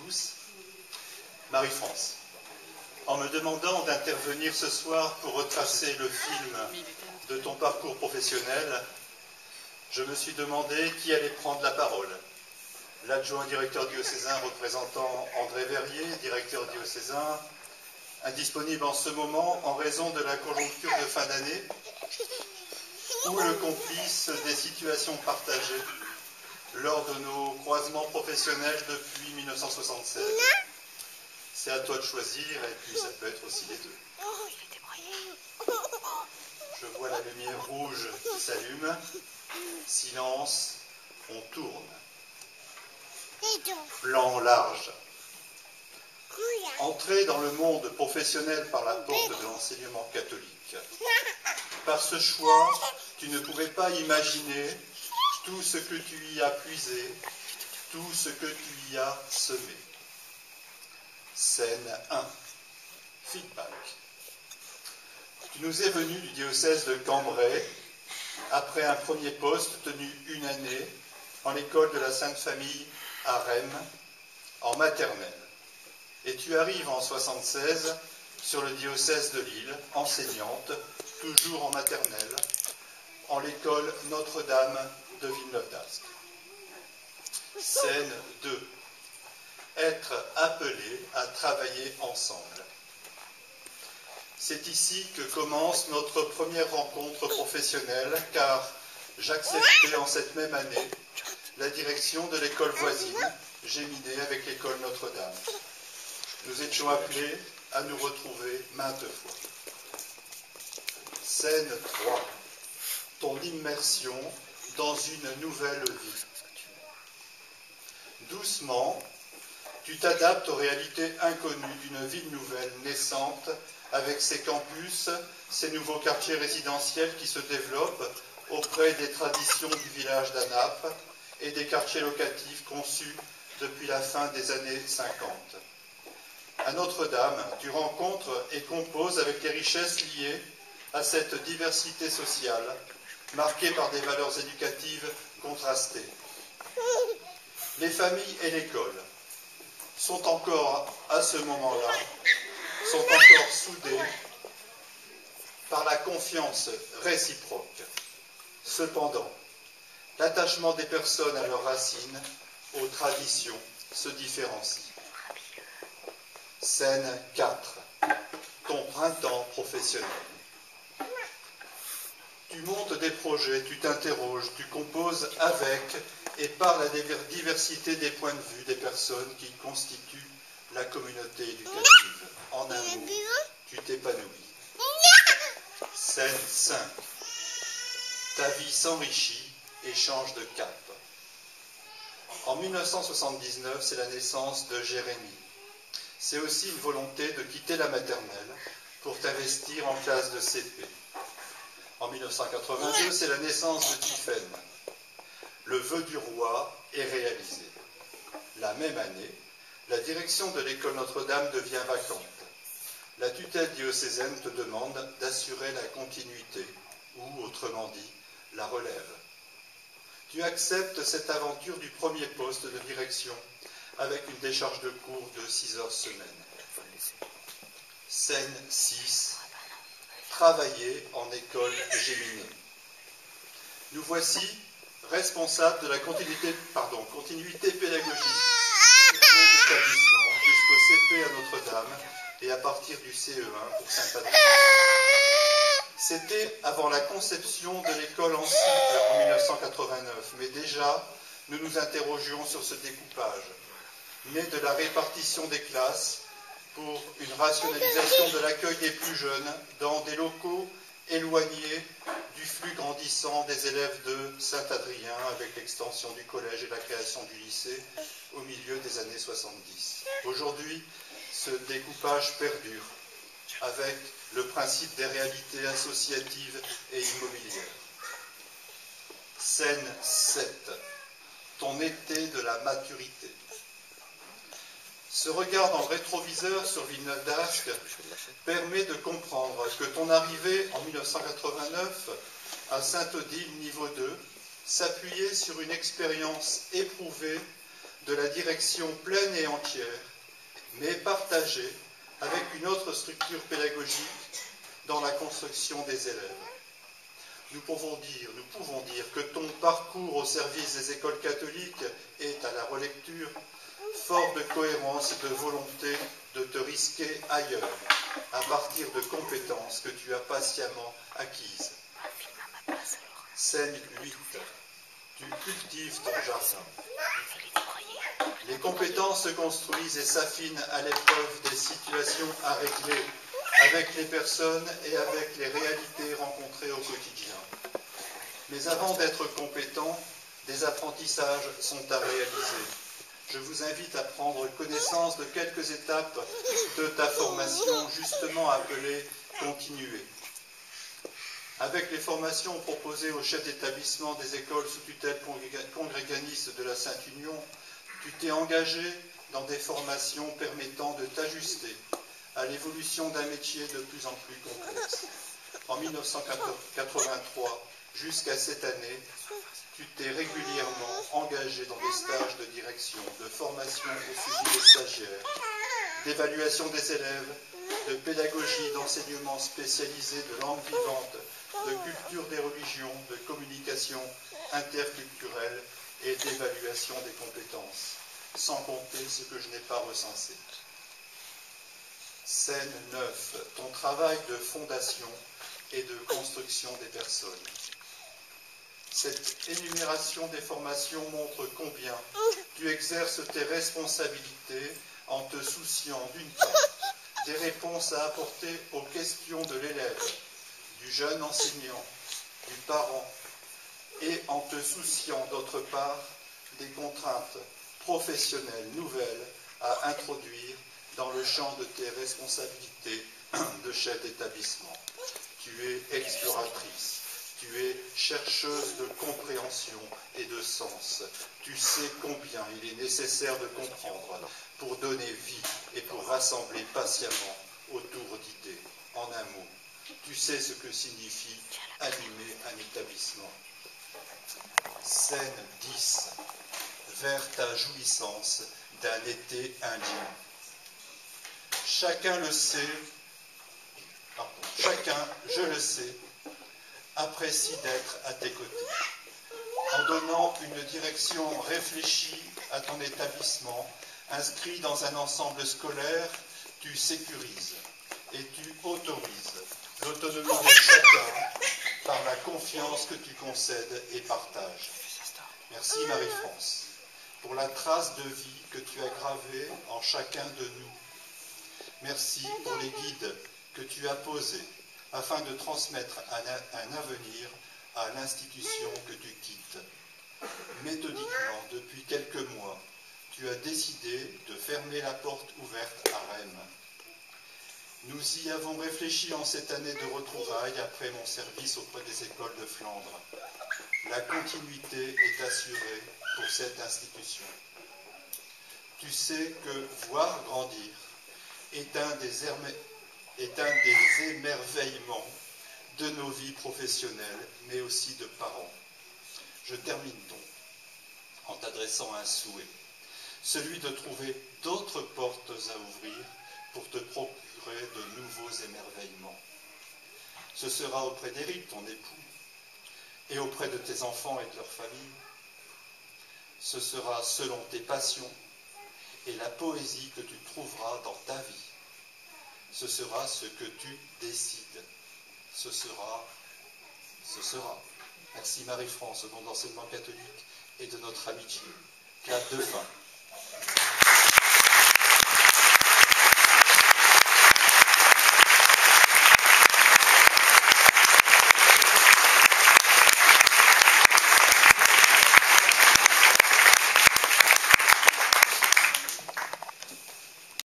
tous. Marie-France, en me demandant d'intervenir ce soir pour retracer le film de ton parcours professionnel, je me suis demandé qui allait prendre la parole. L'adjoint directeur diocésain représentant André Verrier, directeur diocésain, indisponible en ce moment en raison de la conjoncture de fin d'année, ou le complice des situations partagées lors de nos croisements professionnels depuis 1976. C'est à toi de choisir, et puis ça peut être aussi les deux. Je vois la lumière rouge qui s'allume. Silence, on tourne. Plan large. Entrer dans le monde professionnel par la porte de l'enseignement catholique. Par ce choix, tu ne pouvais pas imaginer tout ce que tu y as puisé, tout ce que tu y as semé. Scène 1. Feedback. Tu nous es venu du diocèse de Cambrai après un premier poste tenu une année en l'école de la Sainte Famille à Rheims, en maternelle. Et tu arrives en 1976 sur le diocèse de Lille, enseignante, toujours en maternelle, en l'école Notre-Dame de Villeneuve-d'Ascq. Scène 2. Être appelé à travailler ensemble. C'est ici que commence notre première rencontre professionnelle, car j'acceptais en cette même année la direction de l'école voisine, Géminées, avec l'école Notre-Dame. Nous étions appelés à nous retrouver maintes fois. Scène 3. Ton immersion dans une nouvelle vie. Doucement, tu t'adaptes aux réalités inconnues d'une ville nouvelle naissante, avec ses campus, ses nouveaux quartiers résidentiels qui se développent auprès des traditions du village d'Anap et des quartiers locatifs conçus depuis la fin des années 50. À Notre-Dame, tu rencontres et composes avec les richesses liées à cette diversité sociale, marquée par des valeurs éducatives contrastées. Les familles et l'école sont encore, à ce moment-là, sont encore soudées par la confiance réciproque. Cependant, l'attachement des personnes à leurs racines, aux traditions, se différencie. Scène 4. Ton printemps professionnel. Tu montes des projets, tu t'interroges, tu composes avec et par la diversité des points de vue des personnes qui constituent la communauté éducative. En un mot, tu t'épanouis. Scène 5. Ta vie s'enrichit et change de cap. En 1979, c'est la naissance de Jérémie. C'est aussi une volonté de quitter la maternelle pour t'investir en classe de CP. En 1982, c'est la naissance de Tiffaine. Le vœu du roi est réalisé. La même année, la direction de l'école Notre-Dame devient vacante. La tutelle diocésaine te demande d'assurer la continuité, ou autrement dit, la relève. Tu acceptes cette aventure du premier poste de direction avec une décharge de cours de 6 heures semaine. Scène 6. Travailler en école Géminées. Nous voici responsables de la continuité pédagogique de l'établissement jusqu'au CP à Notre-Dame et à partir du CE1 pour Saint-Adrien. C'était avant la conception de l'école en cycle en 1989, mais déjà nous nous interrogions sur ce découpage, né de la répartition des classes pour une rationalisation de l'accueil des plus jeunes dans des locaux éloignés du flux grandissant des élèves de Saint-Adrien avec l'extension du collège et la création du lycée au milieu des années 70. Aujourd'hui, ce découpage perdure avec le principe des réalités associatives et immobilières. Scène 7. Ton été de la maturité. Ce regard dans le rétroviseur sur Villeneuve-d'Ascq permet de comprendre que ton arrivée en 1989 à Sainte-Odile niveau 2 s'appuyait sur une expérience éprouvée de la direction pleine et entière, mais partagée avec une autre structure pédagogique dans la construction des élèves. Nous pouvons dire que ton parcours au service des écoles catholiques est, à la relecture, fort de cohérence et de volonté de te risquer ailleurs, à partir de compétences que tu as patiemment acquises. Scène 8. Tu cultives ton jardin. Les compétences se construisent et s'affinent à l'épreuve des situations à régler, avec les personnes et avec les réalités rencontrées au quotidien. Mais avant d'être compétent, des apprentissages sont à réaliser. Je vous invite à prendre connaissance de quelques étapes de ta formation, justement appelée « continuer ». Avec les formations proposées aux chefs d'établissement des écoles sous tutelle congréganiste de la Sainte-Union, tu t'es engagé dans des formations permettant de t'ajuster à l'évolution d'un métier de plus en plus complexe. En 1983 jusqu'à cette année, tu t'es régulièrement engagé dans des stages de direction, de formation au suivi des stagiaires, d'évaluation des élèves, de pédagogie, d'enseignement spécialisé, de langue vivante, de culture des religions, de communication interculturelle et d'évaluation des compétences, sans compter ce que je n'ai pas recensé. Scène 9. Ton travail de fondation et de construction des personnes. Cette énumération des formations montre combien tu exerces tes responsabilités en te souciant d'une part des réponses à apporter aux questions de l'élève, du jeune enseignant, du parent, et en te souciant d'autre part des contraintes professionnelles nouvelles à introduire dans le champ de tes responsabilités de chef d'établissement. Tu es exploratrice. Tu es chercheuse de compréhension et de sens. Tu sais combien il est nécessaire de comprendre pour donner vie et pour rassembler patiemment autour d'idées. En un mot, tu sais ce que signifie animer un établissement. Scène 10. Vers ta jouissance d'un été indien. Chacun, je le sais, apprécie d'être à tes côtés. En donnant une direction réfléchie à ton établissement, inscrit dans un ensemble scolaire, tu sécurises et tu autorises l'autonomie de chacun par la confiance que tu concèdes et partages. Merci Marie-France pour la trace de vie que tu as gravée en chacun de nous. Merci pour les guides que tu as posés afin de transmettre un avenir à l'institution que tu quittes. Méthodiquement, depuis quelques mois, tu as décidé de fermer la porte ouverte à Rennes. Nous y avons réfléchi en cette année de retrouvailles après mon service auprès des écoles de Flandre. La continuité est assurée pour cette institution. Tu sais que voir grandir est un des émerveillements de nos vies professionnelles, mais aussi de parents. Je termine donc en t'adressant un souhait, celui de trouver d'autres portes à ouvrir pour te procurer de nouveaux émerveillements. Ce sera auprès d'Éric, ton époux, et auprès de tes enfants et de leur famille. Ce sera selon tes passions et la poésie que tu trouveras dans ta vie. Ce sera ce que tu décides. Ce sera. Merci Marie-France au nom de l'enseignement catholique et de notre amitié. Clap de fin.